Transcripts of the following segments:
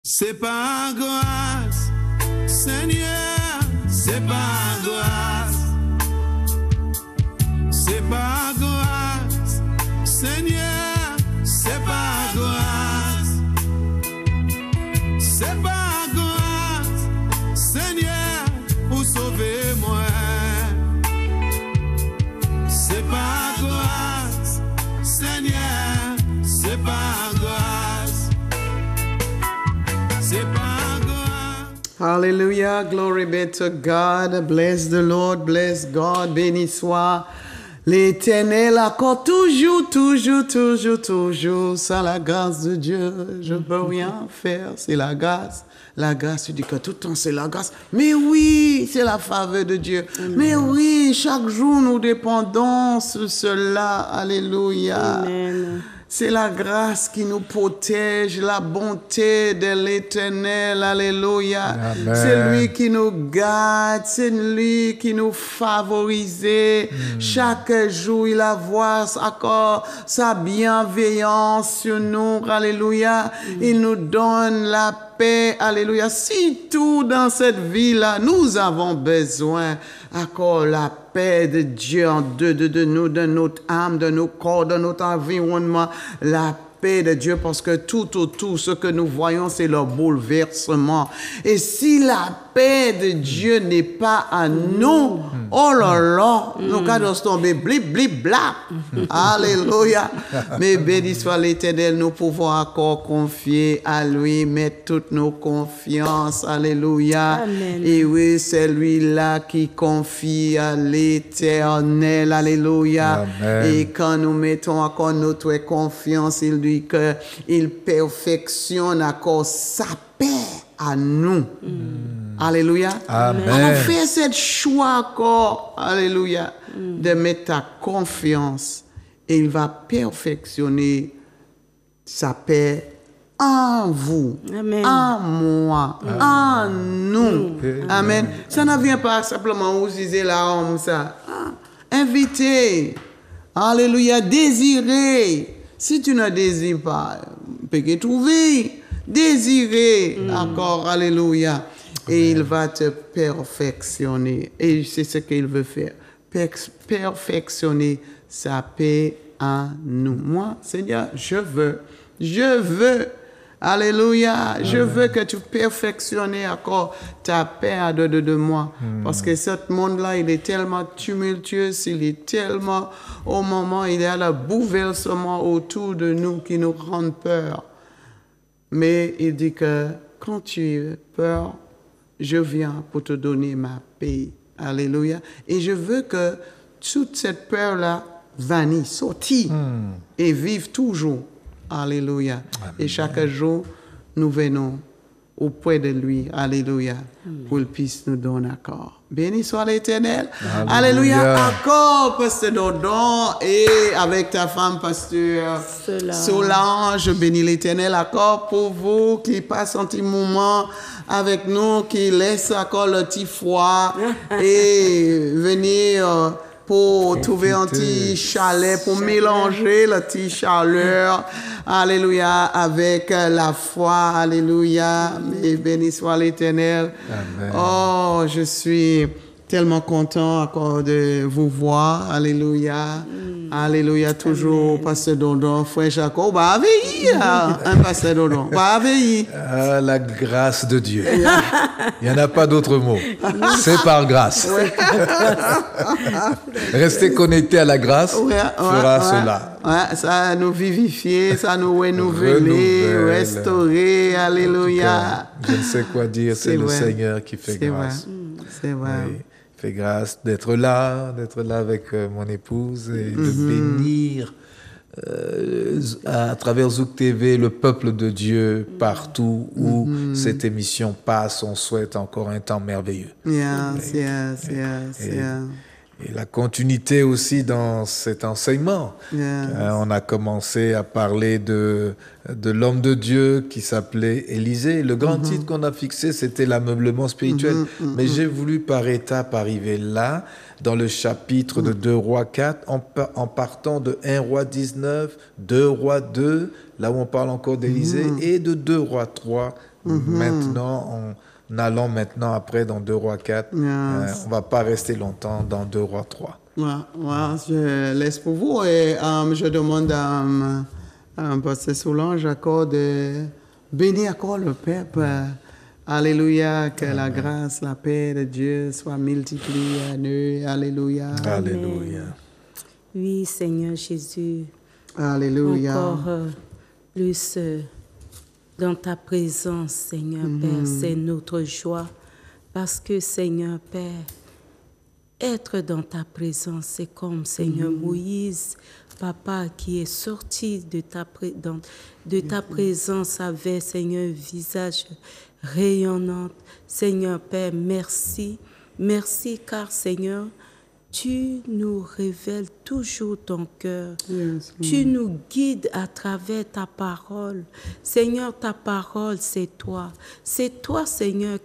C'est par grâce, Seigneur, c'est par grâce. C'est par grâce, Seigneur, c'est par grâce. C'est par grâce, Seigneur, pour sauver moi. C'est par grâce, Seigneur, c'est par grâce. C'est par grâce. Hallelujah, glory be to God. Bless the Lord, bless God. Béni soit l'Éternel, encore toujours, sans la grâce de Dieu, je ne peux rien faire, c'est la grâce. La grâce, tu dis que tout le temps c'est la grâce. Mais oui, c'est la faveur de Dieu. Amen. Mais oui, chaque jour nous dépendons de cela. Alléluia. Amen. C'est la grâce qui nous protège, la bonté de l'Éternel. Alléluia. Amen. C'est lui qui nous garde, c'est lui qui nous favorise. Chaque jour, il voit encore sa bienveillance sur nous. Alléluia. Il nous donne la paix. Alléluia. Si tout dans cette vie-là, nous avons besoin encore la paix de Dieu en de nous, de notre âme, de nos corps, de notre environnement, la paix de Dieu, parce que tout autour, ce que nous voyons, c'est le bouleversement. Et si la paix de Dieu n'est pas à nous, oh là là, nous allons tomber blip, blip, blap. Alléluia. Mais béni soit l'Éternel, nous pouvons encore confier à lui, mettre toutes nos confiances. Alléluia. Amen. Et oui, c'est lui-là qui confie à l'Éternel. Alléluia. Amen. Et quand nous mettons encore notre confiance, il dit qu'il perfectionne encore sa paix à nous. Alléluia. Amen. Alors fais ce choix encore, alléluia, de mettre ta confiance et il va perfectionner sa paix en vous, Amen. En moi, Amen. En nous. Amen. Ça ne vient pas simplement utiliser l'arme, ça. Inviter, alléluia, désirer. Si tu ne désires pas, tu peux trouver, désirer, encore, alléluia. Et il va te perfectionner. Et c'est ce qu'il veut faire. Perfectionner sa paix en nous. Moi, Seigneur, je veux, alléluia, je veux que tu perfectionnes encore ta paix en dedans de moi. Parce que ce monde-là, il est tellement tumultueux, il est tellement, au moment, il y a le bouleversement autour de nous qui nous rend peur. Mais il dit que quand tu as peur, je viens pour te donner ma paix. Alléluia. Et je veux que toute cette peur-là vanisse, sortie et vive toujours. Alléluia. Amen. Et chaque jour, nous venons auprès de lui. Alléluia. Amen. Pour qu'il puisse nous donner encore. Béni soit l'Éternel. Alléluia. Encore, Pasteur Dodon, et avec ta femme, Pasteur Solange. Bénis l'Éternel encore pour vous qui passent un petit moment avec nous, qui laissent encore le petit froid et venir pour trouver un petit chalet, pour mélanger la petite chaleur, alléluia, avec la foi, alléluia, mais béni soit l'Éternel. Amen. Oh, je suis tellement content encore de vous voir, alléluia, alléluia, toujours, Amen. Pasteur Dodon, frère Jacob, va veiller, un pasteur Dodon, va veiller. La grâce de Dieu. Il n'y en a pas d'autre mot. C'est par grâce. Rester connecté à la grâce fera cela. Ouais, ça nous vivifie, ça nous renouveler, restaurer, alléluia. Je ne sais quoi dire, c'est le Seigneur qui fait grâce. C'est vrai. Oui, il fait grâce d'être là avec mon épouse et de bénir à travers Zouk TV le peuple de Dieu partout où cette émission passe. On souhaite encore un temps merveilleux. Et la continuité aussi dans cet enseignement. On a commencé à parler de l'homme de Dieu qui s'appelait Élisée. Le grand titre qu'on a fixé, c'était l'ameublement spirituel. Mais j'ai voulu par étapes arriver là, dans le chapitre de 2 Rois 4, en partant de 1 Roi 19, 2 Rois 2, là où on parle encore d'Élisée, et de 2 Rois 3, maintenant, en allant maintenant après dans 2 Rois 4. On ne va pas rester longtemps dans 2 Rois 3. Je laisse pour vous et je demande à Pasteur Solange de bénir encore le peuple. Alléluia, que la grâce, la paix de Dieu soit multipliée à nous. Alléluia. Alléluia. Oui, Seigneur Jésus. Alléluia. Encore plus dans ta présence, Seigneur Père, c'est notre joie. Parce que, Seigneur Père, être dans ta présence, c'est comme, Seigneur Moïse, Papa, qui est sorti de ta présence avec, Seigneur, visage rayonnant. Seigneur Père, merci. Merci car, Seigneur, tu nous révèles toujours ton cœur. Tu nous guides à travers ta parole. Seigneur, ta parole, c'est toi. C'est toi, Seigneur,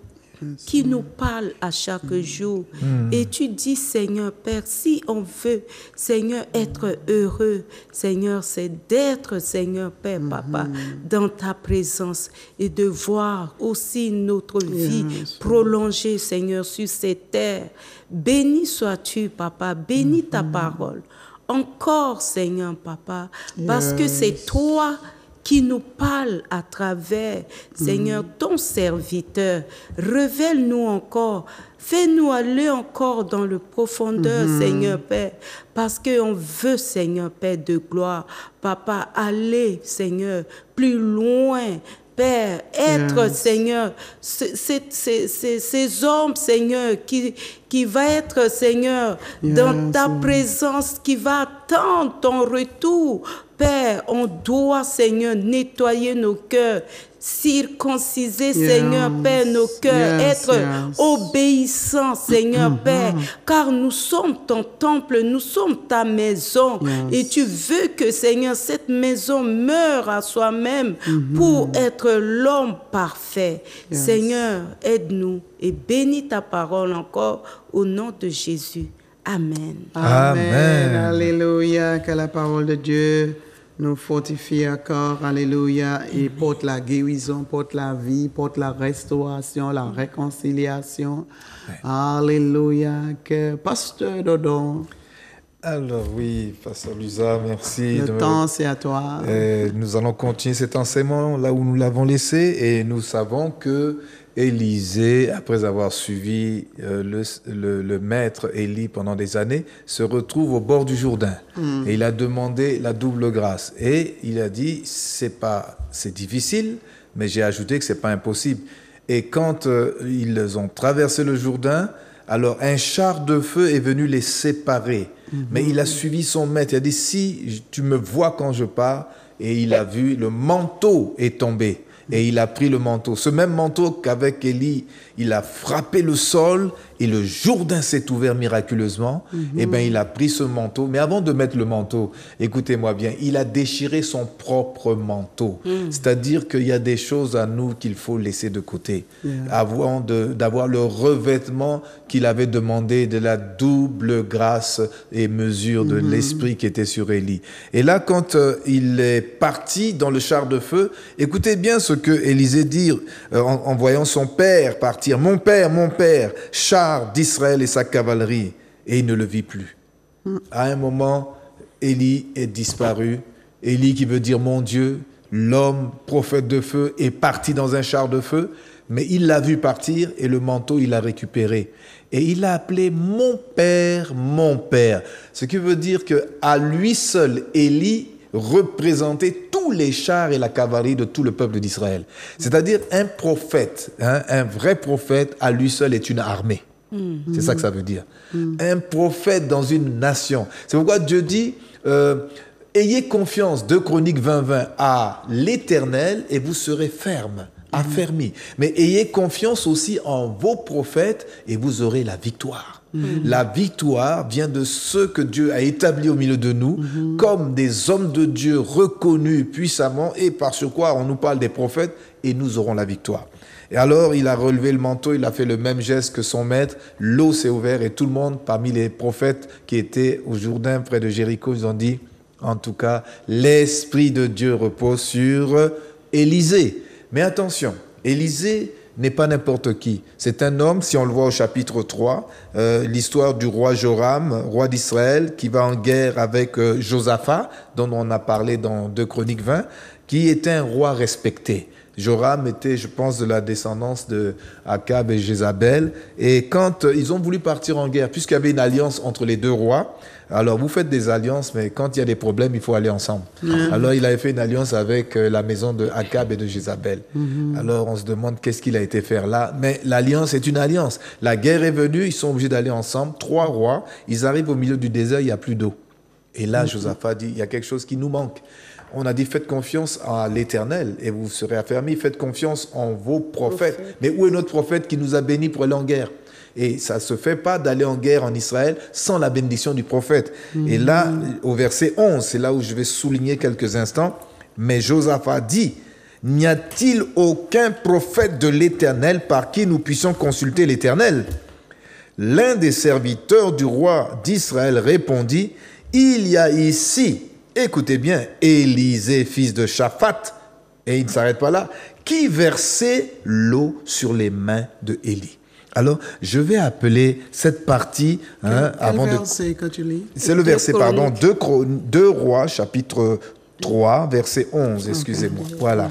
qui nous parle à chaque jour. Et tu dis, Seigneur Père, si on veut, Seigneur, être heureux, Seigneur, c'est d'être, Seigneur Père, Papa, dans ta présence et de voir aussi notre vie prolongée, Seigneur, sur cette terre. Béni sois-tu, Papa, bénis ta parole. Encore, Seigneur, Papa, parce que c'est toi qui nous parle à travers, Seigneur, ton serviteur. Révèle-nous encore, fais-nous aller encore dans le profondeur, Seigneur Père, parce qu'on veut, Seigneur Père de gloire, Papa, aller, Seigneur, plus loin, Père, être, Seigneur, ces hommes, Seigneur, qui va être, Seigneur, dans ta présence, qui va attendre ton retour. Père, on doit, Seigneur, nettoyer nos cœurs, circonciser, Seigneur Père, nos cœurs, être obéissants, Seigneur Père, car nous sommes ton temple, nous sommes ta maison, et tu veux que, Seigneur, cette maison meure à soi-même pour être l'homme parfait. Seigneur, aide-nous et bénis ta parole encore au nom de Jésus. Amen. Amen. Alléluia. Que la parole de Dieu nous fortifie encore. Alléluia. Et porte la guérison, porte la vie, porte la restauration, la réconciliation. Alléluia. Que Pasteur Dodon. Alors oui, Pasteur Lusa, merci. Le temps, c'est à toi. Nous allons continuer cet enseignement là où nous l'avons laissé et nous savons que Élisée, après avoir suivi le maître Élie pendant des années, se retrouve au bord du Jourdain. Et il a demandé la double grâce. Et il a dit, c'est difficile, mais j'ai ajouté que c'est pas impossible. Et quand ils ont traversé le Jourdain, alors un char de feu est venu les séparer. Mais il a suivi son maître. Il a dit, si tu me vois quand je pars, et il a vu, le manteau est tombé. Et il a pris le manteau. Ce même manteau qu'avec Élie, il a frappé le sol et le Jourdain s'est ouvert miraculeusement. Eh bien, il a pris ce manteau. Mais avant de mettre le manteau, écoutez-moi bien, il a déchiré son propre manteau. C'est-à-dire qu'il y a des choses à nous qu'il faut laisser de côté. Avant d'avoir le revêtement qu'il avait demandé de la double grâce et mesure de l'esprit qui était sur Élie. Et là, quand il est parti dans le char de feu, écoutez bien ce que Élisée dit en voyant son père partir. Mon père, char d'Israël et sa cavalerie. Et il ne le vit plus. À un moment, Élie est disparu. Élie qui veut dire mon Dieu, l'homme prophète de feu est parti dans un char de feu, mais il l'a vu partir et le manteau il l'a récupéré. Et il l'a appelé mon père, ce qui veut dire qu'à lui seul, Élie représentait tous les chars et la cavalerie de tout le peuple d'Israël. C'est-à-dire un prophète, un vrai prophète, à lui seul est une armée. C'est ça que ça veut dire. Un prophète dans une nation. C'est pourquoi Dieu dit, ayez confiance, 2 Chroniques 20:20, à l'Éternel et vous serez fermes, affermis. Mais ayez confiance aussi en vos prophètes et vous aurez la victoire. La victoire vient de ceux que Dieu a établis au milieu de nous comme des hommes de Dieu reconnus puissamment et par sur quoi on nous parle des prophètes et nous aurons la victoire. Et alors il a relevé le manteau, il a fait le même geste que son maître, l'eau s'est ouverte et tout le monde parmi les prophètes qui étaient au Jourdain près de Jéricho, ils ont dit en tout cas l'Esprit de Dieu repose sur Élisée. Mais attention, Élisée n'est pas n'importe qui. C'est un homme, si on le voit au chapitre 3, l'histoire du roi Joram, roi d'Israël, qui va en guerre avec Josaphat, dont on a parlé dans 2 Chroniques 20, qui était un roi respecté. Joram était, je pense, de la descendance de Akab et Jézabel. Et quand ils ont voulu partir en guerre, puisqu'il y avait une alliance entre les deux rois, alors vous faites des alliances, mais quand il y a des problèmes, il faut aller ensemble. Alors il avait fait une alliance avec la maison de Akab et de Jézabel. Alors on se demande qu'est-ce qu'il a été faire là. Mais l'alliance est une alliance. La guerre est venue, ils sont obligés d'aller ensemble. 3 rois, ils arrivent au milieu du désert, il n'y a plus d'eau. Et là, Josaphat dit, il y a quelque chose qui nous manque. On a dit, faites confiance à l'Éternel et vous serez affermis. Faites confiance en vos prophètes. Mais où est notre prophète qui nous a bénis pour aller en guerre? Et ça ne se fait pas d'aller en guerre en Israël sans la bénédiction du prophète. Et là, au verset 11, c'est là où je vais souligner quelques instants. Mais Josaphat dit, n'y a-t-il aucun prophète de l'Éternel par qui nous puissions consulter l'Éternel? L'un des serviteurs du roi d'Israël répondit, il y a ici, écoutez bien, Élisée, fils de Shaphat, et il ne s'arrête pas là, qui versait l'eau sur les mains de Élie. Alors, je vais appeler cette partie... Quel verset que tu lis? C'est le verset, pardon, 2 Rois, chapitre 3, verset 11, excusez-moi. Voilà.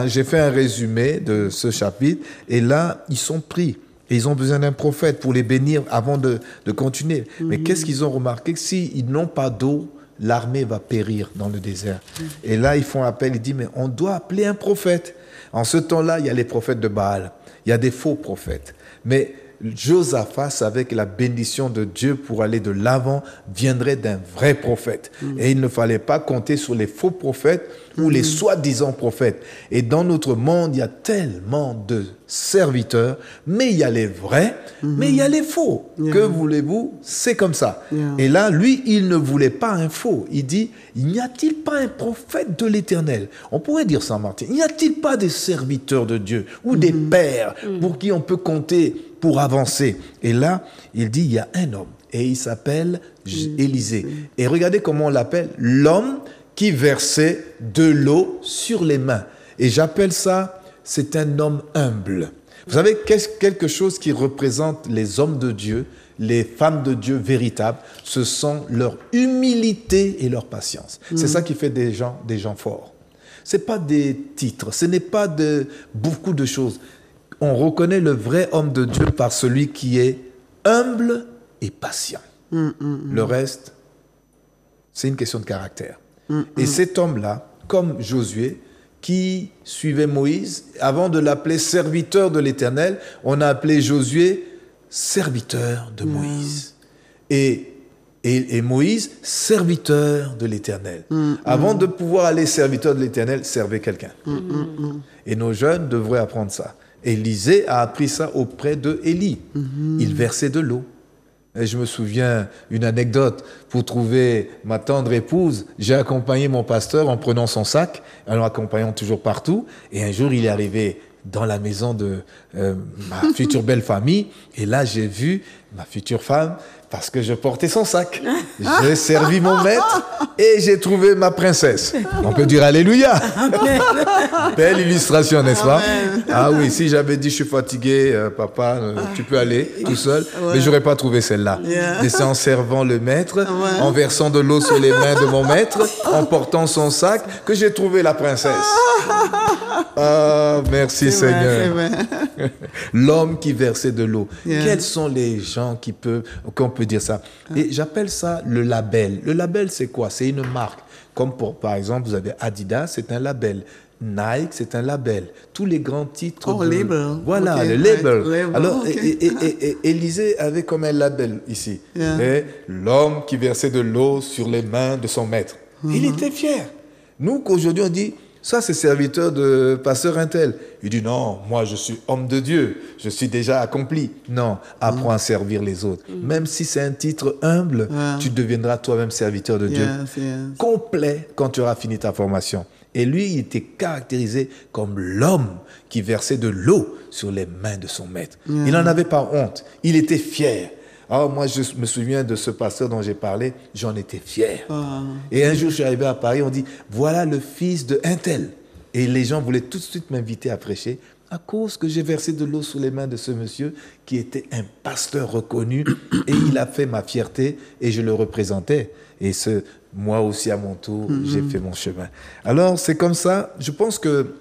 J'ai fait un résumé de ce chapitre, et là, ils sont pris. Et ils ont besoin d'un prophète pour les bénir avant de continuer. Mais qu'est-ce qu'ils ont remarqué? Que s'ils n'ont pas d'eau, l'armée va périr dans le désert. Et là, ils font appel, ils disent, mais on doit appeler un prophète. En ce temps-là, il y a les prophètes de Baal. Il y a des faux prophètes. Mais Josaphat savait que la bénédiction de Dieu pour aller de l'avant viendrait d'un vrai prophète. Et il ne fallait pas compter sur les faux prophètes ou les soi-disant prophètes. Et dans notre monde, il y a tellement de serviteurs, mais il y a les vrais, mais il y a les faux. Que voulez-vous? C'est comme ça. Et là, lui, il ne voulait pas un faux. Il dit, n'y a-t-il pas un prophète de l'Éternel? On pourrait dire ça, Martin. N'y a-t-il pas des serviteurs de Dieu ou des pères pour qui on peut compter pour avancer? Et là, il dit, il y a un homme et il s'appelle Élisée. Et regardez comment on l'appelle, l'homme qui versait de l'eau sur les mains. Et j'appelle ça, c'est un homme humble. Vous savez, quelque chose qui représente les hommes de Dieu, les femmes de Dieu véritables, ce sont leur humilité et leur patience. C'est ça qui fait des gens forts. Ce n'est pas des titres, ce n'est pas beaucoup de choses. On reconnaît le vrai homme de Dieu par celui qui est humble et patient. Le reste, c'est une question de caractère. Et cet homme-là, comme Josué, qui suivait Moïse, avant de l'appeler serviteur de l'Éternel, on a appelé Josué serviteur de Moïse. Et Moïse, serviteur de l'Éternel. Avant de pouvoir aller serviteur de l'Éternel, servez quelqu'un. Et nos jeunes devraient apprendre ça. Élisée a appris ça auprès de Élie. Il versait de l'eau. Et je me souviens une anecdote. Pour trouver ma tendre épouse, j'ai accompagné mon pasteur en prenant son sac, en l'accompagnant toujours partout. Et un jour, il est arrivé dans la maison de ma future belle famille. Et là, j'ai vu ma future femme parce que je portais son sac. J'ai servi mon maître et j'ai trouvé ma princesse. On peut dire Alléluia. Belle illustration, n'est-ce pas? Ah oui, si j'avais dit je suis fatigué, papa, tu peux aller tout seul. Mais je n'aurais pas trouvé celle-là. Mais c'est en servant le maître, en versant de l'eau sur les mains de mon maître, en portant son sac, que j'ai trouvé la princesse. Ah, merci Seigneur. L'homme qui versait de l'eau. Quels sont les gens qu'on peut dire ça? Et j'appelle ça le label. Le label, c'est quoi? C'est une marque. Comme par exemple, vous avez Adidas, c'est un label. Nike, c'est un label. Tous les grands titres. Label. Voilà, okay. le label. Alors, okay. et Élisée avait comme un label ici. Et l'homme qui versait de l'eau sur les mains de son maître. Il était fier. Nous, qu'aujourd'hui, on dit, ça, c'est serviteur de pasteur Intel. Il dit, non, moi, je suis homme de Dieu. Je suis déjà accompli. Non, apprends à servir les autres. Même si c'est un titre humble, tu deviendras toi-même serviteur de Dieu. Complet quand tu auras fini ta formation. Et lui, il était caractérisé comme l'homme qui versait de l'eau sur les mains de son maître. Il n'en avait pas honte. Il était fier. Alors moi, je me souviens de ce pasteur dont j'ai parlé, j'en étais fier. Et un jour, je suis arrivé à Paris, on dit, voilà le fils de un tel. Et les gens voulaient tout de suite m'inviter à prêcher. à cause que j'ai versé de l'eau sous les mains de ce monsieur qui était un pasteur reconnu et il a fait ma fierté et je le représentais. Et moi aussi, à mon tour, j'ai fait mon chemin. Alors, c'est comme ça. Je pense que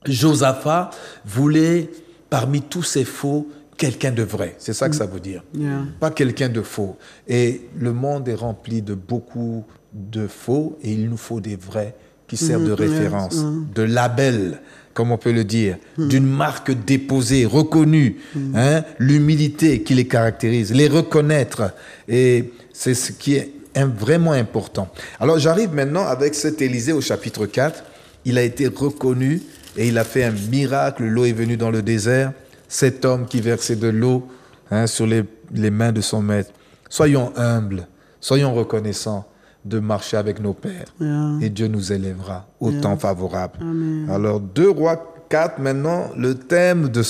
Josaphat voulait, parmi tous ces faux, quelqu'un de vrai. C'est ça que ça veut dire. Yeah. Pas quelqu'un de faux. Et le monde est rempli de beaucoup de faux et il nous faut des vrais qui servent de référence, de label, comme on peut le dire, d'une marque déposée, reconnue, hein, l'humilité qui les caractérise, les reconnaître. Et c'est ce qui est vraiment important. Alors j'arrive maintenant avec cet Élisée au chapitre 4. Il a été reconnu et il a fait un miracle. L'eau est venue dans le désert. Cet homme qui versait de l'eau, hein, sur les mains de son maître. Soyons humbles, soyons reconnaissants de marcher avec nos pères. Yeah. Et Dieu nous élèvera au temps favorable. Amen. Alors 2 Rois 4, maintenant, le thème de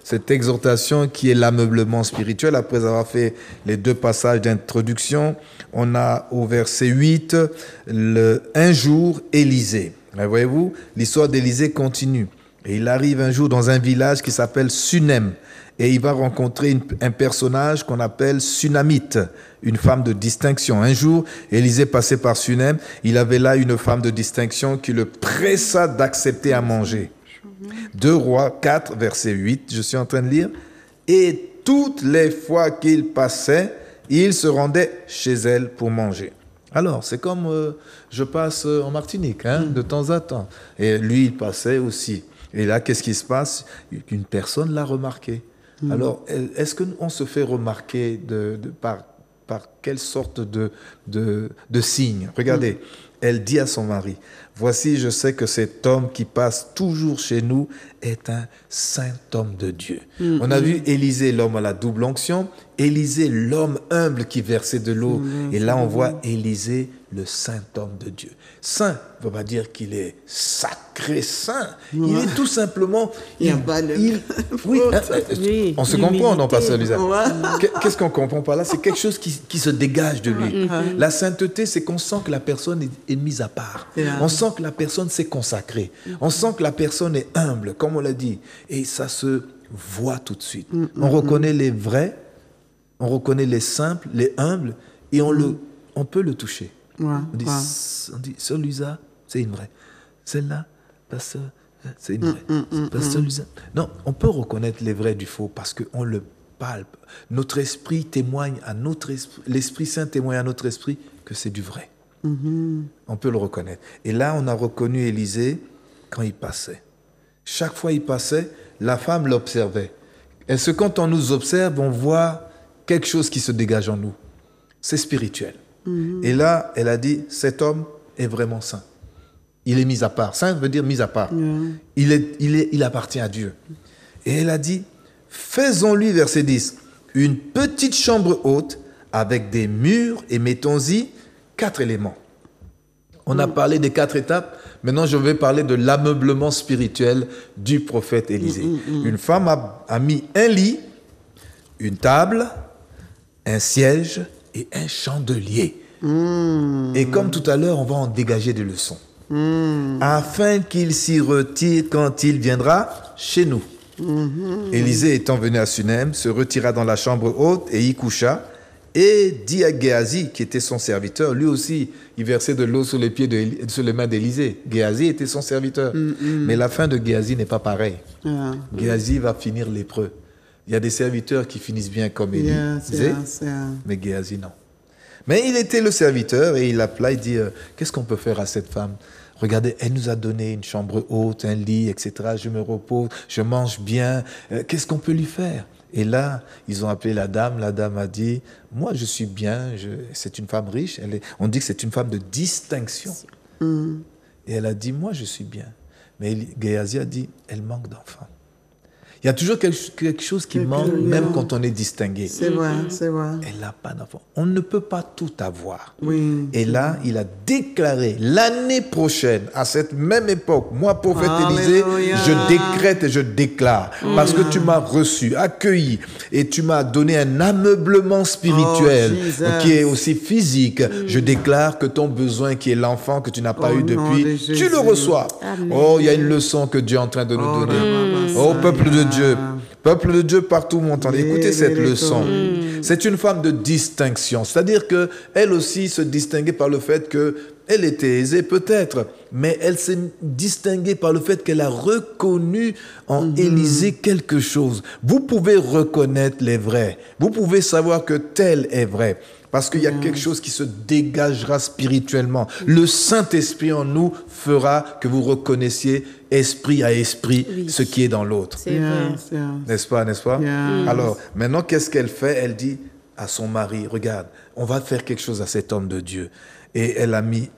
cette exhortation qui est l'ameublement spirituel. Après avoir fait les 2 passages d'introduction, on a au verset 8, un jour, Élisée. Voyez-vous, l'histoire d'Élisée continue. Et il arrive un jour dans un village qui s'appelle Sunem. Et il va rencontrer un personnage qu'on appelle Sunamite, une femme de distinction. Un jour, Élisée passait par Sunem. Il avait là une femme de distinction qui le pressa d'accepter à manger. 2 Rois 4, verset 8, je suis en train de lire. Et toutes les fois qu'il passait, il se rendait chez elle pour manger. Alors, c'est comme je passe en Martinique, hein, de temps à temps. Et lui, il passait aussi. Et là, qu'est-ce qui se passe? Une personne l'a remarqué. Alors, est-ce qu'on se fait remarquer par quelle sorte de signe? Regardez, elle dit à son mari, « Voici, je sais que cet homme qui passe toujours chez nous est un saint homme de Dieu. » On a vu Élisée, l'homme à la double onction, Élisée, l'homme humble qui versait de l'eau. Et là, on voit Élisée, le saint homme de Dieu. Saint ne veut pas dire qu'il est sacré saint. Il est tout simplement... Il y a pas oui, Oui, on se comprend, non, l'humilité. Pasteur Lisa? Ouais. Qu'est-ce qu'on comprend par là? C'est quelque chose qui se dégage de lui. La sainteté, c'est qu'on sent que la personne est mise à part. Yeah. On sent que la personne s'est consacrée. On sent que la personne est humble, comme on l'a dit. Et ça se voit tout de suite. On reconnaît les vrais, on reconnaît les simples, les humbles, et on peut le toucher. Ouais, On dit, Sœur Lisa, c'est une vraie. Celle-là, Pasteur, c'est une vraie. Pasteur Lisa. Non, on peut reconnaître les vrais du faux parce qu'on le palpe. Notre esprit témoigne à notre esprit, l'Esprit Saint témoigne à notre esprit que c'est du vrai. On peut le reconnaître. Et là, on a reconnu Élisée quand il passait. Chaque fois qu'il passait, la femme l'observait. Est-ce que quand on nous observe, on voit quelque chose qui se dégage en nous? C'est spirituel. Et là, elle a dit, cet homme est vraiment saint. Il est mis à part. Saint veut dire mis à part. Il appartient à Dieu. Et elle a dit, faisons-lui, verset 10, une petite chambre haute avec des murs et mettons-y 4 éléments. On a parlé des 4 étapes. Maintenant, je vais parler de l'ameublement spirituel du prophète Élisée. Une femme a mis un lit, une table, un siège et un chandelier. Et comme tout à l'heure, on va en dégager des leçons. Afin qu'il s'y retire quand il viendra chez nous. Élisée étant venu à Sunem, se retira dans la chambre haute et y coucha. Et dit à Géasi, qui était son serviteur, lui aussi, il versait de l'eau sur les mains d'Élisée. Géasi était son serviteur. Mais la fin de Géasi n'est pas pareille. Géasi va finir lépreux. Il y a des serviteurs qui finissent bien comme Élisée, mais Géasi non. Mais il était le serviteur et il appela, il dit, qu'est-ce qu'on peut faire à cette femme? Regardez, elle nous a donné une chambre haute, un lit, etc. Je me repose, je mange bien. Qu'est-ce qu'on peut lui faire? Et là, ils ont appelé la dame. La dame a dit, moi je suis bien, c'est une femme riche. On dit que c'est une femme de distinction. Et elle a dit, moi je suis bien. Mais Géasi a dit, elle manque d'enfants. Il y a toujours quelque chose qui manque, même quand on est distingué. C'est vrai, c'est vrai. Elle n'a pas d'enfant. On ne peut pas tout avoir. Oui. Et là, il a déclaré, l'année prochaine, à cette même époque, moi, prophète Élisée, je décrète et je déclare, parce que tu m'as reçu, accueilli, et tu m'as donné un ameublement spirituel, qui est aussi physique. Je déclare que ton besoin, qui est l'enfant que tu n'as pas eu depuis, tu le reçois. Amen. Oh, il y a une leçon que Dieu est en train de nous donner. Oh, peuple de Dieu. Peuple de Dieu partout où vous m'entendez. Écoutez cette leçon. C'est une femme de distinction. C'est-à-dire qu'elle aussi se distinguait par le fait qu'elle était aisée peut-être, mais elle s'est distinguée par le fait qu'elle a reconnu en Élisée quelque chose. Vous pouvez reconnaître les vrais. Vous pouvez savoir que tel est vrai. Parce qu'il y a quelque chose qui se dégagera spirituellement. Le Saint-Esprit en nous fera que vous reconnaissiez esprit à esprit ce qui est dans l'autre. C'est vrai. N'est-ce pas, n'est-ce pas? Yeah. Alors, maintenant, qu'est-ce qu'elle fait? Elle dit à son mari, regarde, on va faire quelque chose à cet homme de Dieu. Et elle a mis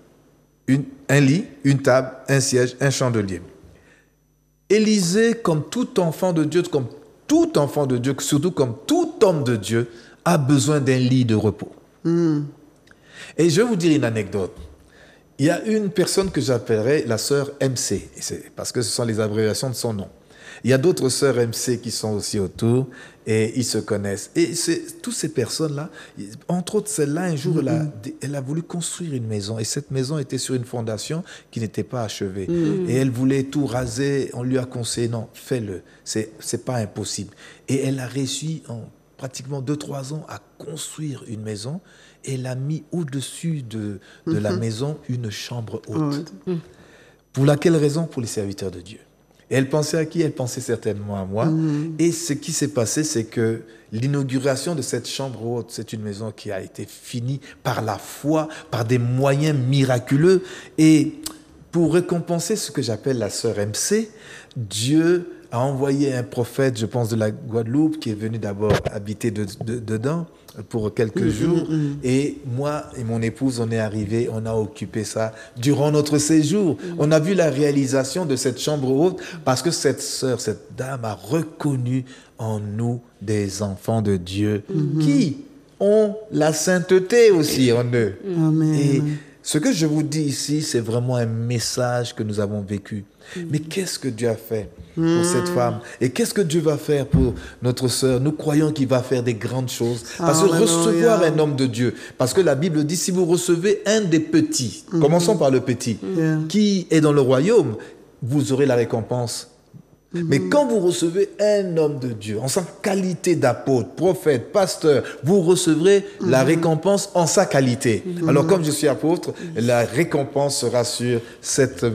un lit, une table, un siège, un chandelier. Élisée, comme tout enfant de Dieu, surtout comme tout homme de Dieu, a besoin d'un lit de repos. Et je vais vous dire une anecdote. Il y a une personne que j'appellerai la sœur MC, parce que ce sont les abréviations de son nom. Il y a d'autres sœurs MC qui sont aussi autour et ils se connaissent. Et toutes ces personnes-là, entre autres celle-là, un jour, elle a voulu construire une maison. Et cette maison était sur une fondation qui n'était pas achevée. Et elle voulait tout raser. On lui a conseillé, non, fais-le. C'est pas impossible. Et elle a réussi en pratiquement 2-3 ans à construire une maison. Et elle a mis au-dessus de la maison une chambre haute. Pour laquelle raison? Pour les serviteurs de Dieu. Et elle pensait à qui? Elle pensait certainement à moi. Et ce qui s'est passé, c'est que l'inauguration de cette chambre haute, c'est une maison qui a été finie par la foi, par des moyens miraculeux. Et pour récompenser ce que j'appelle la sœur MC, Dieu a envoyé un prophète, je pense de la Guadeloupe, qui est venu d'abord habiter dedans pour quelques jours. Et moi et mon épouse, on est arrivés, on a occupé ça durant notre séjour. On a vu la réalisation de cette chambre haute parce que cette sœur, cette dame a reconnu en nous des enfants de Dieu qui ont la sainteté aussi en eux. Amen. Et ce que je vous dis ici, c'est vraiment un message que nous avons vécu. Mais qu'est-ce que Dieu a fait pour cette femme? Et qu'est-ce que Dieu va faire pour notre sœur? Nous croyons qu'il va faire des grandes choses. Parce que recevoir un homme de Dieu, parce que la Bible dit, si vous recevez un des petits, commençons par le petit, qui est dans le royaume, vous aurez la récompense. Mais quand vous recevez un homme de Dieu, en sa qualité d'apôtre, prophète, pasteur, vous recevrez la récompense en sa qualité. Alors comme je suis apôtre, la récompense sera sur cette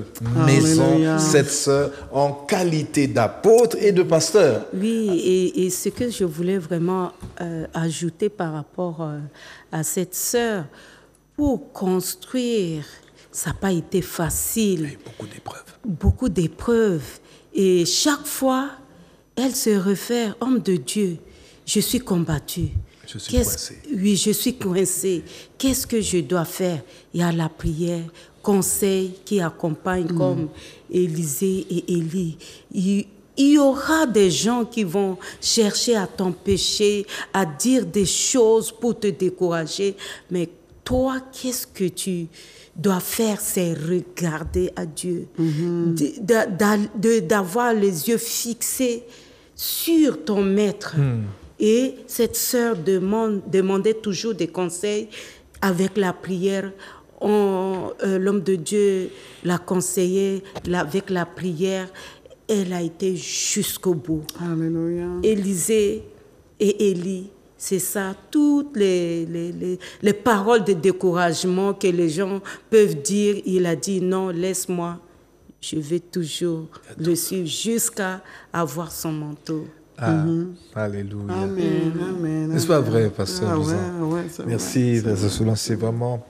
maison, cette sœur, en qualité d'apôtre et de pasteur. Oui, et ce que je voulais vraiment ajouter par rapport à cette sœur, pour construire, ça n'a pas été facile. Il y a eu beaucoup d'épreuves. Beaucoup d'épreuves. Et chaque fois, elle se réfère, homme de Dieu, je suis combattue. Je suis coincée. Oui, je suis coincée. Qu'est-ce que je dois faire? Il y a la prière, conseil qui accompagne comme Élisée et Élie. Il y aura des gens qui vont chercher à t'empêcher, à dire des choses pour te décourager. Mais toi, qu'est-ce que tu dois faire? C'est regarder à Dieu, d'avoir les yeux fixés sur ton maître. Et cette sœur demandait toujours des conseils avec la prière. L'homme de Dieu l'a conseillé avec la prière. Elle a été jusqu'au bout. Alléluia. Élisée et Élie, c'est ça, toutes les paroles de découragement que les gens peuvent dire. Il a dit non, laisse-moi, je vais toujours le suivre jusqu'à avoir son manteau. Alléluia. Amen. N'est-ce pas vrai, pasteur? Merci, Frère Soulan. C'est vraiment,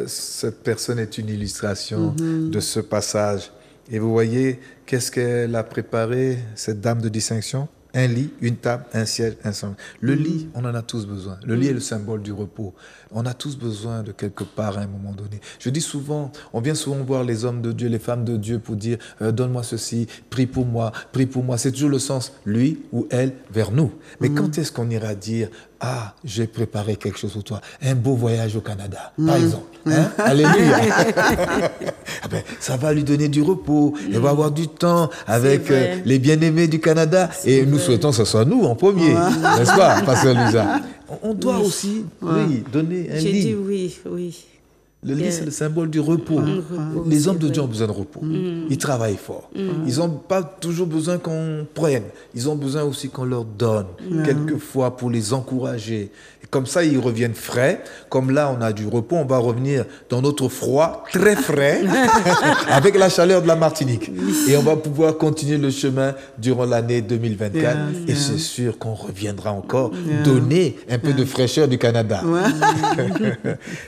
cette personne est une illustration de ce passage. Et vous voyez, qu'est-ce qu'elle a préparé, cette dame de distinction? Un lit, une table, un siège, un sang. Le lit, on en a tous besoin. Le lit est le symbole du repos. On a tous besoin de quelque part à un moment donné. Je dis souvent, on vient souvent voir les hommes de Dieu, les femmes de Dieu pour dire donne-moi ceci, prie pour moi, prie pour moi. C'est toujours le sens, lui ou elle, vers nous. Mais quand est-ce qu'on ira dire ah, j'ai préparé quelque chose pour toi, un beau voyage au Canada, par exemple. Hein? Alléluia. Ah ben, ça va lui donner du repos. Elle va avoir du temps avec les bien-aimés du Canada. Et nous souhaitons que ce soit nous en premier. N'est-ce pas, pasteur Lisa? On doit aussi donner un lit. J'ai dit oui. Le lit, c'est le symbole du repos. Les hommes de Dieu ont besoin de repos. Ils travaillent fort. Ils n'ont pas toujours besoin qu'on prenne. Ils ont besoin aussi qu'on leur donne, quelquefois pour les encourager. Et comme ça, ils reviennent frais. Comme là, on a du repos, on va revenir dans notre froid, très frais, avec la chaleur de la Martinique. Et on va pouvoir continuer le chemin durant l'année 2024. Et c'est sûr qu'on reviendra encore donner un peu de fraîcheur du Canada.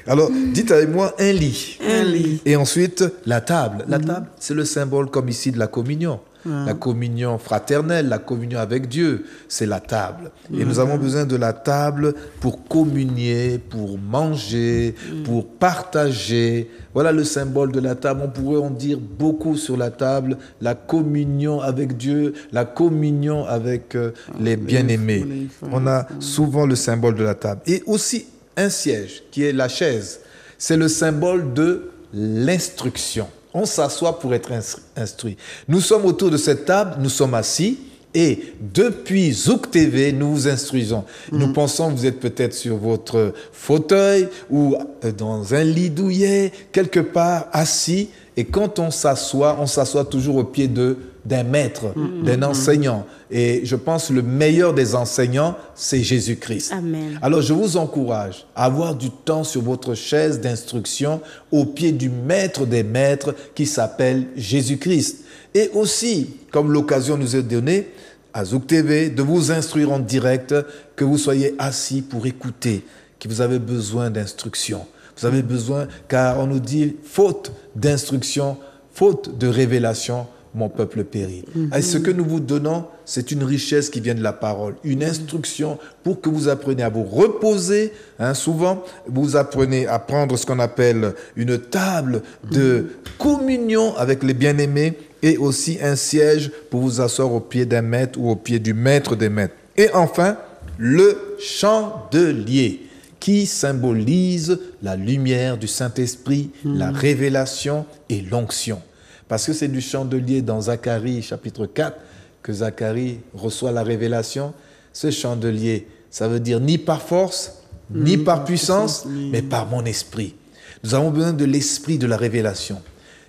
Alors, dites avec moi, un lit. Un lit. Et ensuite, la table. La table, c'est le symbole, comme ici, de la communion. La communion fraternelle, la communion avec Dieu, c'est la table. Et nous avons besoin de la table pour communier, pour manger, pour partager. Voilà le symbole de la table. On pourrait en dire beaucoup sur la table. La communion avec Dieu, la communion avec les bien-aimés. On a souvent le symbole de la table. Et aussi un siège, qui est la chaise. C'est le symbole de l'instruction. On s'assoit pour être instruit. Nous sommes autour de cette table, nous sommes assis et depuis Zouk TV, nous vous instruisons. Nous pensons que vous êtes peut-être sur votre fauteuil ou dans un lit douillet, quelque part assis. Et quand on s'assoit toujours au pied d'un maître, d'un enseignant. Et je pense que le meilleur des enseignants, c'est Jésus-Christ. Amen. Alors, je vous encourage à avoir du temps sur votre chaise d'instruction au pied du maître des maîtres qui s'appelle Jésus-Christ. Et aussi, comme l'occasion nous est donnée à Zouk TV, de vous instruire en direct, que vous soyez assis pour écouter, que vous avez besoin d'instruction. Vous avez besoin, car on nous dit, faute d'instruction, faute de révélation, mon peuple périt. Et ce que nous vous donnons, c'est une richesse qui vient de la parole, une instruction pour que vous appreniez à vous reposer. Souvent, vous apprenez à prendre ce qu'on appelle une table de communion avec les bien-aimés et aussi un siège pour vous asseoir au pied d'un maître ou au pied du maître des maîtres. Et enfin, le chandelier, qui symbolise la lumière du Saint-Esprit, la révélation et l'onction. Parce que c'est du chandelier dans Zacharie chapitre 4 que Zacharie reçoit la révélation. Ce chandelier, ça veut dire ni par force, ni par puissance, mais par mon esprit. Nous avons besoin de l'esprit de la révélation.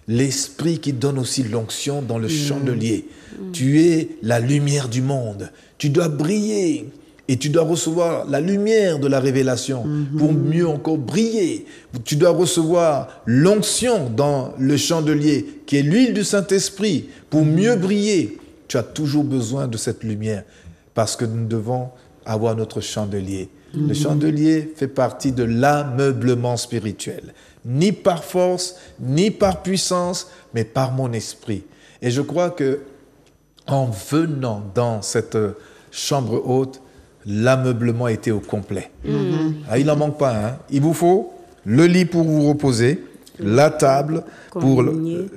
L'esprit qui donne aussi l'onction dans le chandelier. Tu es la lumière du monde. Tu dois briller. Et tu dois recevoir la lumière de la révélation pour mieux encore briller. Tu dois recevoir l'onction dans le chandelier, qui est l'huile du Saint-Esprit, pour mieux briller. Tu as toujours besoin de cette lumière, parce que nous devons avoir notre chandelier. Le chandelier fait partie de l'ameublement spirituel. Ni par force, ni par puissance, mais par mon esprit. Et je crois que en venant dans cette chambre haute, l'ameublement était au complet. Il n'en manque pas. Il vous faut le lit pour vous reposer, la table pour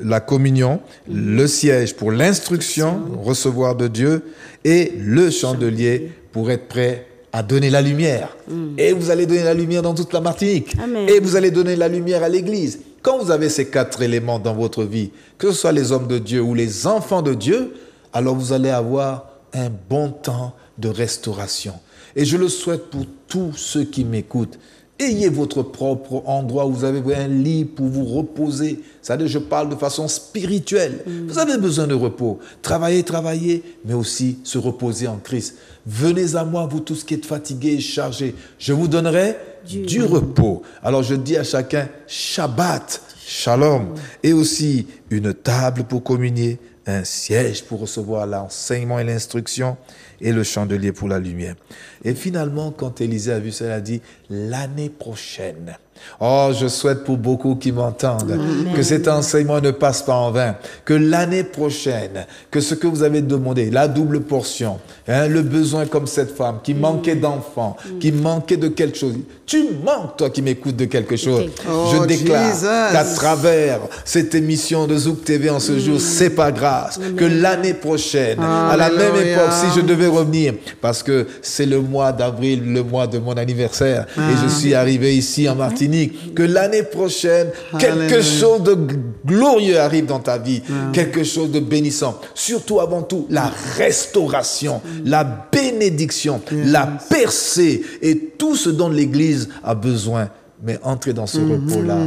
la communion, le siège pour l'instruction, recevoir de Dieu, et le chandelier pour être prêt à donner la lumière. Et vous allez donner la lumière dans toute la Martinique. Amen. Et vous allez donner la lumière à l'Église. Quand vous avez ces 4 éléments dans votre vie, que ce soit les hommes de Dieu ou les enfants de Dieu, alors vous allez avoir un bon temps de restauration. Et je le souhaite pour tous ceux qui m'écoutent. Ayez votre propre endroit où vous avez un lit pour vous reposer. C'est-à-dire, je parle de façon spirituelle. Vous avez besoin de repos. Travaillez, mais aussi se reposer en Christ. Venez à moi, vous tous qui êtes fatigués et chargés. Je vous donnerai du repos. Alors je dis à chacun, Shabbat, Shalom. Et aussi une table pour communier, un siège pour recevoir l'enseignement et l'instruction, et le chandelier pour la lumière. Et finalement, quand Élisée a vu ça, elle a dit, l'année prochaine. Oh, je souhaite pour beaucoup qui m'entendent que cet enseignement ne passe pas en vain, que l'année prochaine, que ce que vous avez demandé, la double portion, le besoin comme cette femme qui manquait d'enfants, qui manquait de quelque chose. Tu manques, toi qui m'écoutes, de quelque chose. Je déclare qu'à travers cette émission de Zouk TV en ce jour, c'est pas grâce, que l'année prochaine, à la même époque, si je devais revenir, parce que c'est le mois d'avril, le mois de mon anniversaire, et je suis arrivé ici en Martinique, que l'année prochaine, quelque chose de glorieux arrive dans ta vie, quelque chose de bénissant. Surtout, avant tout, la restauration, la bénédiction, la percée et tout ce dont l'Église a besoin mais entrer dans ce repos-là.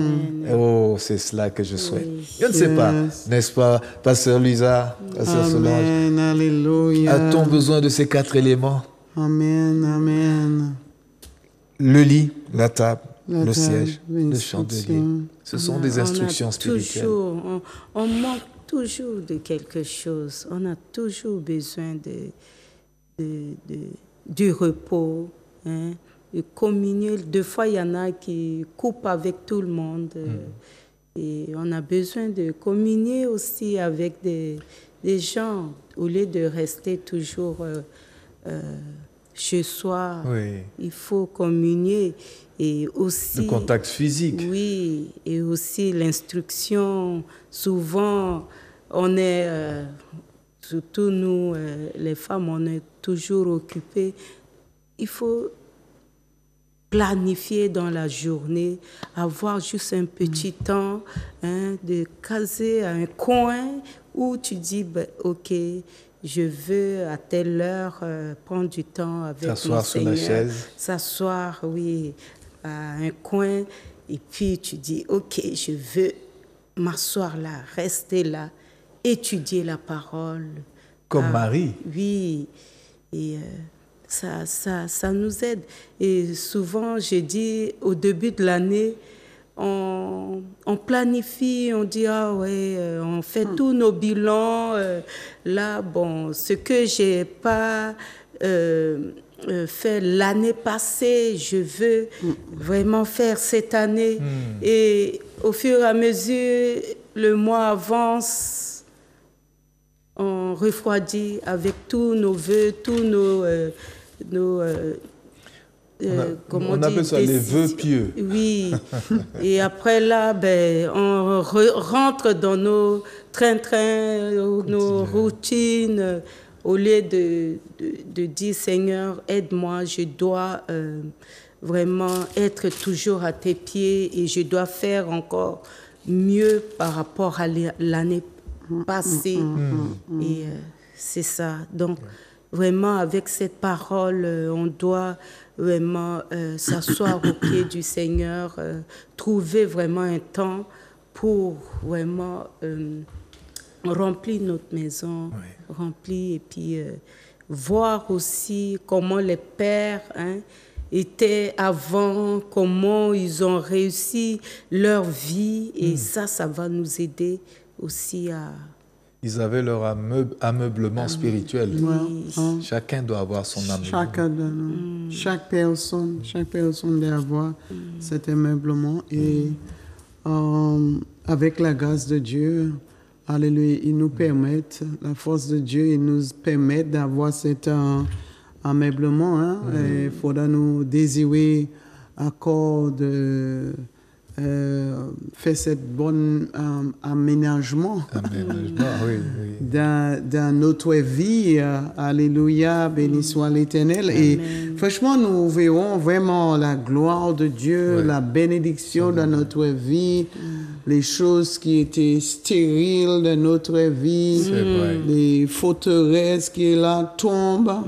Oh, c'est cela que je souhaite. Je ne sais pas, n'est-ce pas, Pasteur Luisa, Pasteur Solange, Amen, alléluia. a-t-on besoin de ces 4 éléments? Amen, amen. Le lit, la table, La le table, siège, le l'instruction. chandelier. Ce sont des instructions spirituelles. On manque toujours de quelque chose. On a toujours besoin du repos, hein, de communier. Des fois, il y en a qui coupent avec tout le monde. Et on a besoin de communier aussi avec des gens, au lieu de rester toujours chez soi. Oui. Il faut communier. Et aussi, Le contact physique. oui, et aussi l'instruction. Souvent, on est, surtout nous, les femmes, on est toujours occupées. Il faut planifier dans la journée, avoir juste un petit temps, hein, de caser un coin où tu dis, ben, OK, je veux à telle heure prendre du temps avec mon S'asseoir sur la Seigneur. chaise. S'asseoir, oui, à un coin. Et puis tu dis, OK, je veux m'asseoir là, rester là, étudier la parole. Comme Marie. Oui, et ça nous aide. Et souvent, j'ai dit, au début de l'année, on planifie, on dit, ah ouais, on fait tous nos bilans. Là, bon, ce que j'ai pas fait l'année passée, je veux vraiment faire cette année. Et au fur et à mesure, le mois avance, on refroidit avec tous nos vœux, tous nos on appelle ça les vœux pieux. Oui. Et après là, ben, on rentre dans nos train-train, nos routines. Au lieu de dire, Seigneur, aide-moi, je dois vraiment être toujours à tes pieds et je dois faire encore mieux par rapport à l'année passée. Et c'est ça. Donc, vraiment, avec cette parole, on doit vraiment s'asseoir au pied du Seigneur, trouver vraiment un temps pour vraiment remplir notre maison, remplir, et puis voir aussi comment les pères étaient avant, comment ils ont réussi leur vie, et ça va nous aider aussi à... Ils avaient leur ameublement spirituel. Oui. Chacun doit avoir son ameublement. Chaque personne doit avoir cet ameublement. Et avec la grâce de Dieu, alléluia, il nous permettent, la force de Dieu, il nous permet d'avoir cet ameublement. Il faudra nous désirer encore de faire cette bonne aménagement, oui. dans notre vie. Alléluia, béni soit l'Éternel. Et franchement, nous verrons vraiment la gloire de Dieu, la bénédiction dans notre vie, les choses qui étaient stériles dans notre vie, les forteresses qui là tombent,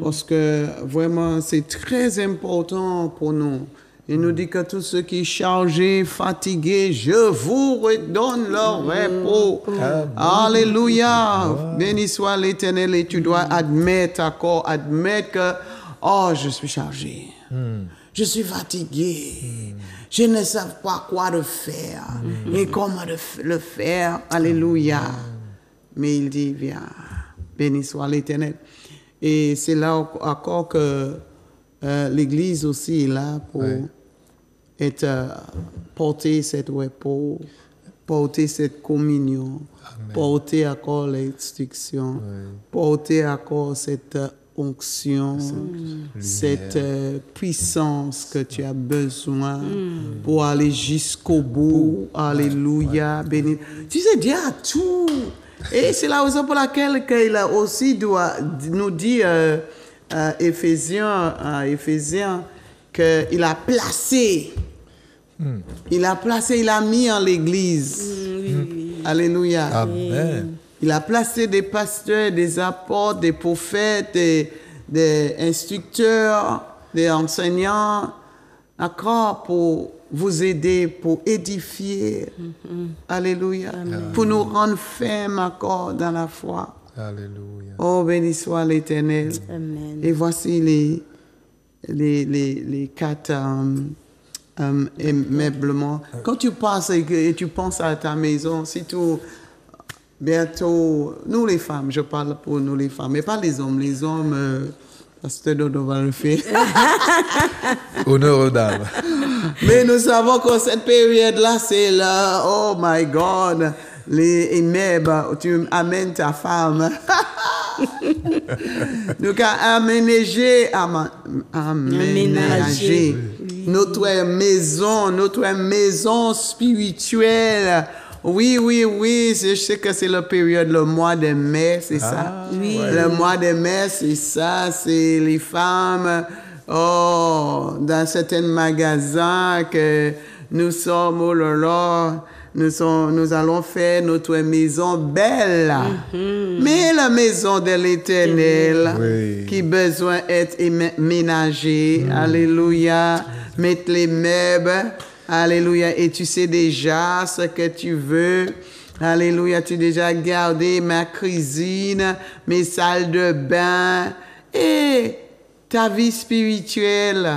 parce que vraiment c'est très important pour nous. Il nous dit que tous ceux qui sont chargés, fatigués, je vous redonne leur repos. Alléluia. Béni soit l'Éternel. Et tu dois admettre que, oh, je suis chargé. Je suis fatigué. Je ne sais pas quoi de faire. Et comment le faire. Alléluia. Mais il dit, viens. Béni soit l'Éternel. Et c'est là encore que l'Église aussi est là pour porter cette repos, porter cette communion, porter encore l'instruction, porter encore cette onction, cette puissance que tu as besoin pour aller jusqu'au bout. Alléluia. Béni. Tu sais, Dieu a tout. Et c'est la raison pour laquelle il a aussi nous dit Éphésiens qu'il a placé. Il a mis en l'Église. Alléluia. Amen. Il a placé des pasteurs, des apôtres, des prophètes, des instructeurs, des enseignants encore pour vous aider, pour édifier. Alléluia. Pour nous rendre fermes encore dans la foi. Alléluia. Oh, béni soit l'Éternel. Amen. Et voici les 4 aimablement. Quand tu passes et tu penses à ta maison, si tu... Bientôt, nous les femmes, je parle pour nous les femmes, mais pas les hommes. Les hommes, Pasteur Dodo va le faire. Honneur aux dames. Mais nous savons que cette période-là, c'est là, oh my God, les meubles, tu amènes ta femme. Nous avons aménagé notre maison spirituelle. Oui, je sais que c'est la période, le mois de mai, c'est ça? Oui. Le mois de mai, c'est ça, c'est les femmes, dans certains magasins que nous sommes, oh là là, nous allons faire notre maison belle. Mais la maison de l'Éternel, qui besoin d'être ménagée, alléluia, mettre les meubles, alléluia, et tu sais déjà ce que tu veux. Alléluia, tu as déjà gardé ma cuisine, mes salles de bain et ta vie spirituelle.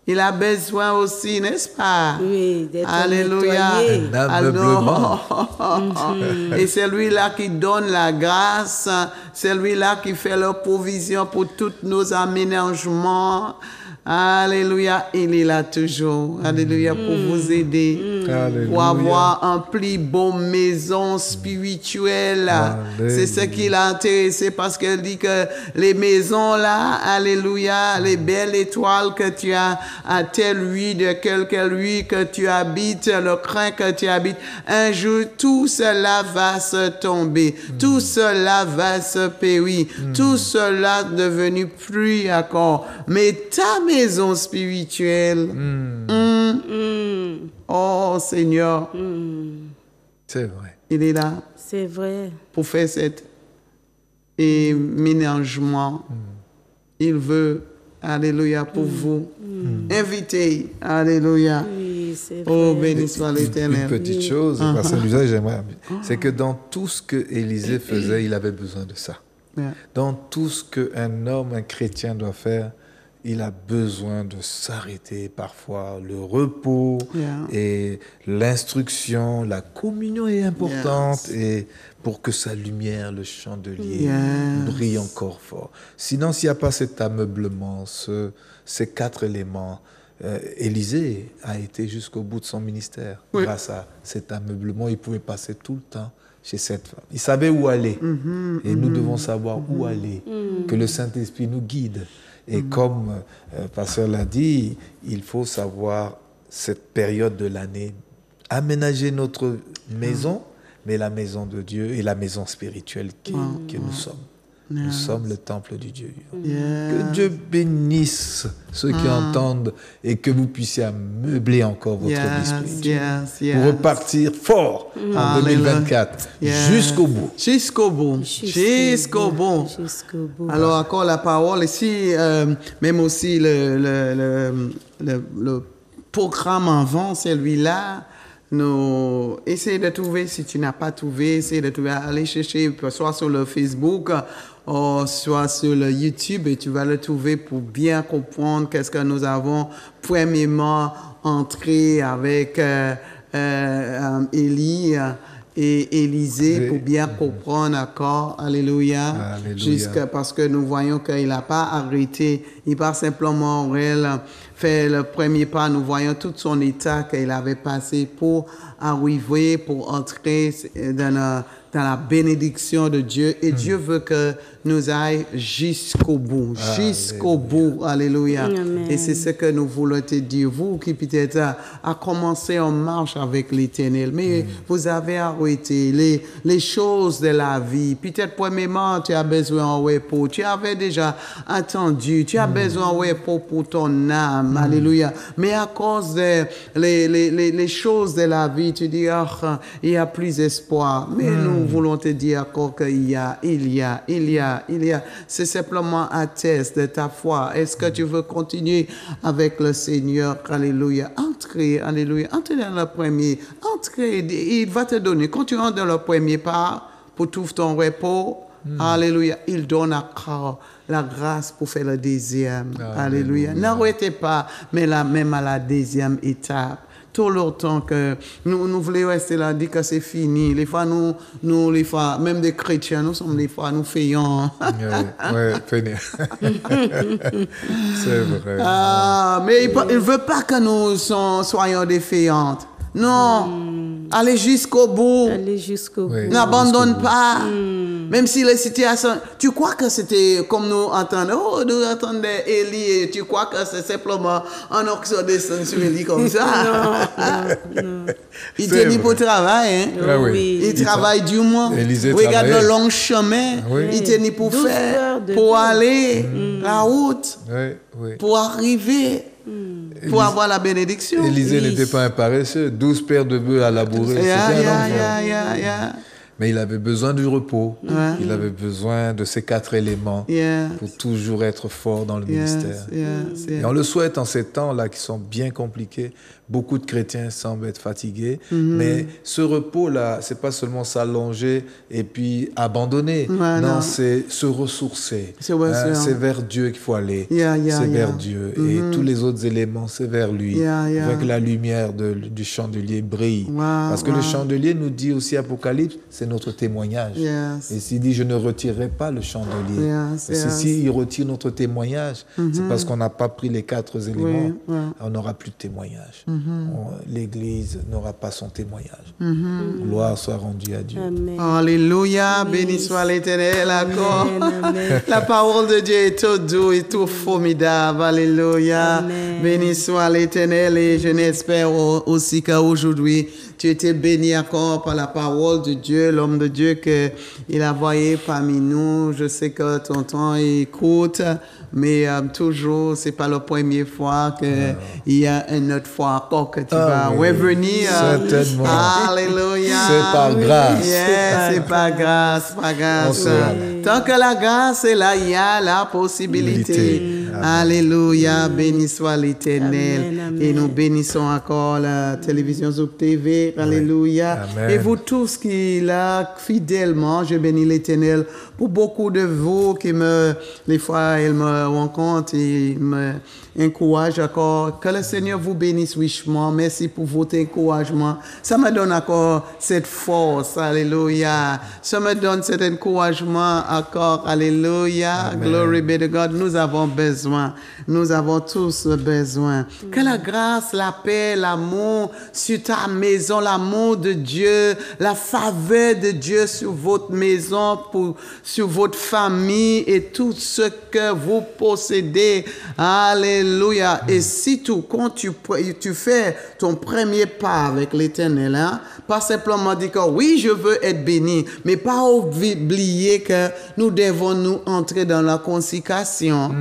Il a besoin aussi, n'est-ce pas? Oui, d'être alléluia. nettoyé. Un ameublement. Et c'est lui-là qui donne la grâce, c'est lui-là qui fait la provision pour tous nos aménagements. Alléluia, il est là toujours. Alléluia, pour vous aider. Alléluia. Pour avoir un plus beau maison spirituelle. C'est ce qui l'a intéressé parce qu'elle dit que les maisons là, alléluia, les belles étoiles que tu as à telle rue, de quelque rue que tu habites, le crin que tu habites, un jour tout cela va se tomber. Tout cela va se périr. Tout cela devenu plus encore. Mais ta maison spirituelle, oh Seigneur, C'est vrai. il est là C'est vrai. pour faire cet ménagement. Il veut, alléluia, pour vous. Invitez, alléluia. Oui, c'est vrai. Oh, béni soit Une l'Éternel. petite chose, parce que l'usage, j'aimerais. C'est que dans tout ce que Élisée faisait, il avait besoin de ça. Yeah. Dans tout ce qu'un homme, un chrétien doit faire, il a besoin de s'arrêter parfois. Le repos et l'instruction, la communion est importante et pour que sa lumière, le chandelier, brille encore fort. Sinon, s'il n'y a pas cet ameublement, ces 4 éléments, Élisée a été jusqu'au bout de son ministère. Grâce à cet ameublement, il pouvait passer tout le temps chez cette femme. Il savait où aller. Et nous devons savoir où aller. Que le Saint-Esprit nous guide. Et comme Pasteur l'a dit, il faut savoir cette période de l'année, aménager notre maison, mais la maison de Dieu et la maison spirituelle que nous sommes. Nous sommes le temple du Dieu. Que Dieu bénisse ceux qui entendent et que vous puissiez ameubler encore votre esprit pour repartir fort en 2024 jusqu'au bout. Jusqu'au bout. Jusqu'au bout. Jusqu'au bout. Alors, encore la parole ici, même aussi le programme avant, celui-là, nous essayez de trouver, si tu n'as pas trouvé, essayez de trouver, allez chercher, soit sur le Facebook, ou soit sur le YouTube, et tu vas le trouver pour bien comprendre qu'est-ce que nous avons premièrement entré avec Élie et Élisée pour bien comprendre encore, alléluia, parce que nous voyons qu'il n'a pas arrêté, il pas simplement fait le premier pas, nous voyons tout son état qu'il avait passé pour arriver, pour entrer dans la bénédiction de Dieu. Et Dieu veut que nous aillions jusqu'au bout. Jusqu'au bout. Alléluia. Amen. Et c'est ce que nous voulons te dire. Vous qui peut-être a commencé en marche avec l'Éternel, mais vous avez arrêté les choses de la vie. Peut-être premièrement, tu as besoin de repos. Tu avais déjà attendu. Tu as besoin de repos pour ton âme. Alléluia. Mais à cause de les choses de la vie, tu dis, il y a plus d'espoir. Mais nous voulons te dire encore qu'il y a C'est simplement un test de ta foi. Est-ce que tu veux continuer avec le Seigneur? Alléluia. Entrez, alléluia. Entrez dans le premier. Entrez, il va te donner. Quand tu entres dans le premier pas pour trouver ton repos, alléluia, il donne encore la grâce pour faire le deuxième. Alléluia. N'arrêtez pas, mais là, même à la deuxième étape. Tout le temps que nous voulons rester là, dire que c'est fini. Les fois, les fois, même des chrétiens, nous sommes des fois, nous faisons. Oui, finir. C'est vrai. Mais il ne veut pas que nous soyons défaillantes. Non, allez jusqu'au bout. Allez jusqu'au bout. Oui. N'abandonne pas. Même si les situations... Tu crois que c'était comme nous entendons, nous entendons Élie, et tu crois que c'est simplement un oxyde descend sur Élie comme ça? Non. Il tenait pour travail. Hein? Ah oui. Il travaille du moins. Élisée Regarde travaillait. le long chemin. Oui. Il tenait pour 12 faire, heures de pour temps. aller la route, Oui. pour arriver, pour avoir la bénédiction. Élisée n'était pas un paresseux. 12 paires de bœufs à labourer. C'était un enfant. Yeah. Mais il avait besoin du repos. Ouais. Il avait besoin de ces 4 éléments Yes. pour toujours être fort dans le ministère. Yes. Et on le souhaite en ces temps-là qui sont bien compliqués. Beaucoup de chrétiens semblent être fatigués. Mais ce repos-là, c'est pas seulement s'allonger et puis abandonner. Ouais, non. C'est se ressourcer. C'est vrai, c'est C'est vers Dieu qu'il faut aller. C'est vers Dieu. Et tous les autres éléments, c'est vers lui. Il faut que la lumière du chandelier brille. Parce que le chandelier nous dit aussi, Apocalypse, c'est notre témoignage. Yes. Et s'il dit, je ne retirerai pas le chandelier. S'il retire notre témoignage, c'est parce qu'on n'a pas pris les 4 éléments. On n'aura plus de témoignage. L'Église n'aura pas son témoignage. Gloire soit rendue à Dieu. Amen. Alléluia, béni soit l'Éternel, encore. La parole de Dieu est tout doux et tout formidable. Alléluia. Amen. Béni soit l'Éternel et je n'espère aussi qu'aujourd'hui, tu étais béni encore par la parole de Dieu, l'homme de Dieu qu'il a envoyé parmi nous. Je sais que ton temps écoute, mais toujours, c'est pas la première fois qu'il y a une autre fois encore que tu vas revenir. Certainement. Alléluia. C'est par grâce. C'est pas grâce, pas grâce. Tant que la grâce est là, il y a la possibilité. Alléluia, béni soit l'Éternel. Amen. Et nous bénissons encore la télévision Zouk TV. Alléluia. Amen. Et vous tous qui là, fidèlement, je bénis l'Éternel pour beaucoup de vous qui les fois, ils me rencontrent et me encouragent encore. Que le Seigneur vous bénisse richement. Merci pour votre encouragement. Ça me donne encore cette force. Alléluia. Ça me donne cet encouragement encore. Alléluia. Amen. Glory be to God. Nous avons besoin. Nous avons tous besoin. Que la grâce, la paix, l'amour sur ta maison, l'amour de Dieu, la faveur de Dieu sur votre maison, sur votre famille et tout ce que vous possédez. Alléluia. Et si quand tu fais ton premier pas avec l'Éternel, hein, pas simplement dire que oui, je veux être béni, mais pas oublier que nous devons nous entrer dans la consécration.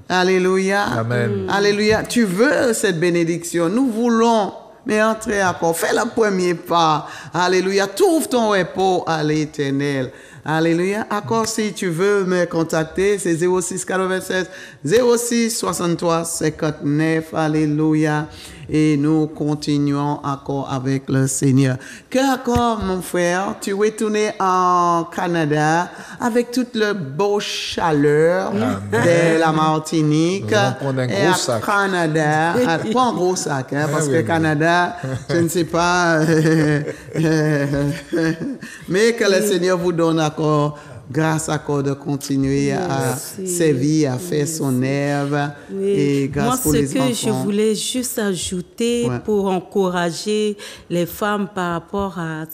Alléluia. Amen. Alléluia. Tu veux cette bénédiction. Nous voulons, mais entrer encore. Fais le premier pas. Alléluia. Trouve ton repos à l'Éternel. Alléluia. Encore si tu veux me contacter, c'est 06 96 06 63 59. Alléluia. Et nous continuons encore avec le Seigneur. Que encore, mon frère, tu es retourné en Canada avec toute le beau chaleur de la Martinique. Nous allons prendre un et gros à sac. Canada, pas un gros sac, hein, parce que Canada, je ne sais pas. Mais que le Seigneur vous donne encore grâce encore de continuer à servir, à faire son œuvre. Et grâce Moi, pour ce les que enfants. je voulais juste ajouter pour encourager les femmes par rapport à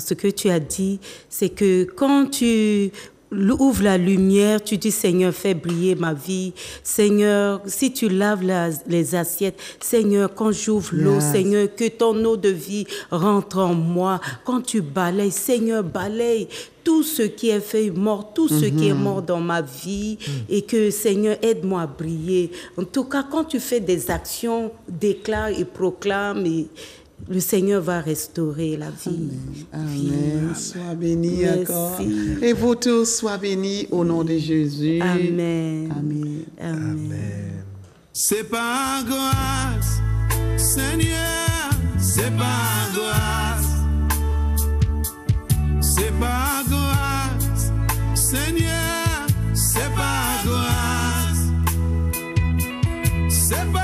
ce que tu as dit, c'est que quand tu ouvre la lumière, tu dis Seigneur, fais briller ma vie. Seigneur, si tu laves les assiettes, Seigneur, quand j'ouvre l'eau, Seigneur, que ton eau de vie rentre en moi. Quand tu balayes, Seigneur, balaye tout ce qui est fait mort, tout ce qui est mort dans ma vie, et que Seigneur, aide-moi à briller. En tout cas, quand tu fais des actions, déclare et proclame le Seigneur va restaurer la vie. Amen. Sois béni Merci. encore. Et vous tous, soyez bénis au nom de Jésus. Amen. Amen. Amen. C'est par grâce, Seigneur, c'est par grâce. C'est par grâce, Seigneur, c'est par grâce. C'est par